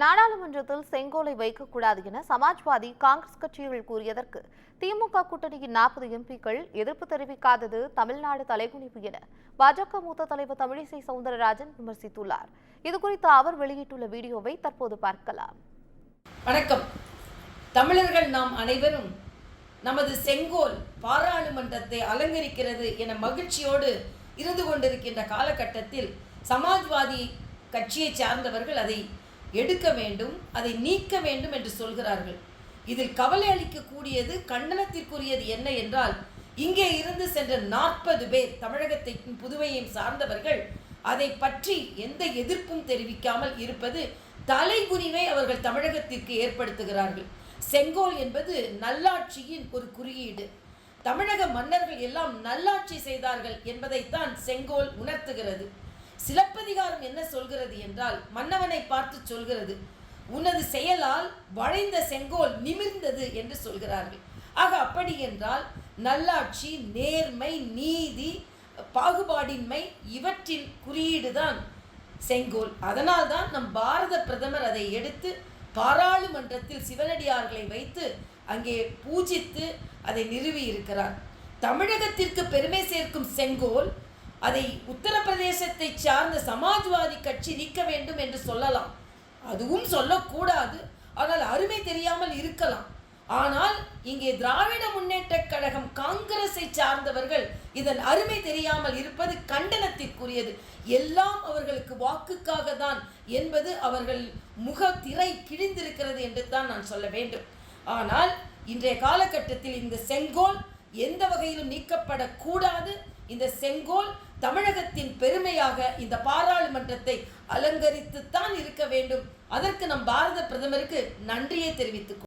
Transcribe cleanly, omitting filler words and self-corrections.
நாடாளுமன்றத்தில் செங்கோலை வைக்கக்கூடாது என சமாஜ்வாதி காங்கிரஸ் கட்சிகள் கூறியதற்கு திமுக கூட்டணியின் 40 எம்பிக்கள் எதிர்ப்பு தெரிவிக்காதது தமிழ்நாடு தலைகுனிவு என பாஜக மூத்த தலைவர் தமிழிசை சவுந்தரராஜன் விமர்சித்துள்ளார். இதுகுறித்து அவர் வெளியிட்டுள்ள வீடியோவை தற்போது பார்க்கலாம். வணக்கம். தமிழர்கள் நாம் அனைவரும் நமது செங்கோல் பாராளுமன்றத்தை அலங்கரிக்கிறது என மகிழ்ச்சியோடு இருந்து கொண்டிருக்கின்ற காலகட்டத்தில் சமாஜ்வாதி கட்சியை சார்ந்தவர்கள் அதை எடுக்க வேண்டும், அதை நீக்க வேண்டும் என்று சொல்கிறார்கள். இதில் கவலை அளிக்கக்கூடியது, கண்டனத்திற்குரியது என்ன என்றால், இங்கே இருந்து சென்ற 40 பேர் தமிழகத்தையும் புதுவையையும் சார்ந்தவர்கள் அதை பற்றி எந்த எதிர்ப்பும் தெரிவிக்காமல் இருப்பது தலைகுனிவை அவர்கள் தமிழகத்திற்கு ஏற்படுத்துகிறார்கள். செங்கோல் என்பது நல்லாட்சியின் ஒரு குறியீடு. தமிழக மன்னர்கள் எல்லாம் நல்லாட்சி செய்தார்கள் என்பதைத்தான் செங்கோல் உணர்த்துகிறது. சிலப்பதிகாரம் என்ன சொல்கிறது என்றால், மன்னவனை பார்த்து சொல்கிறது, உனது செயலால் வளைந்த செங்கோல் நிமிர்ந்தது என்று சொல்கிறார்கள். ஆக அப்படி என்றால் நல்லாட்சி, நேர்மை, நீதி, பாகுபாடின்மை இவற்றின் குறியீடுதான் செங்கோல். அதனால்தான் நம் பாரத பிரதமர் அதை எடுத்து பாராளுமன்றத்தில் சிவனடியார்களை வைத்து அங்கே பூஜித்து அதை நிறுவி இருக்கிறார். தமிழகத்திற்கு பெருமை சேர்க்கும் செங்கோல் அதை உத்தரப்பிரதேசத்தை சார்ந்த சமாஜ்வாதி கட்சி நீக்க வேண்டும் என்று சொல்லலாம், அதுவும் சொல்லக்கூடாது. ஆனால் அருமை தெரியாமல் இருக்கலாம். ஆனால் இங்கே திராவிட முன்னேற்ற கழகம் காங்கிரஸை சார்ந்தவர்கள் இதன் அருமை தெரியாமல் இருப்பது கண்டனத்திற்குரியது. எல்லாம் அவர்களுக்கு வாக்குக்காக தான் என்பது அவர்கள் முக திரை கிழிந்திருக்கிறது என்று தான் நான் சொல்ல வேண்டும். ஆனால் இன்றைய காலகட்டத்தில் இந்த செங்கோல் எந்த வகையிலும் நீக்கப்படக்கூடாது. இந்த செங்கோல் தமிழகத்தின் பெருமையாக இந்த பாராளுமன்றத்தை அலங்கரித்துத்தான் இருக்க வேண்டும். அதற்கு நம் பாரத பிரதமருக்கு நன்றியை தெரிவித்துக்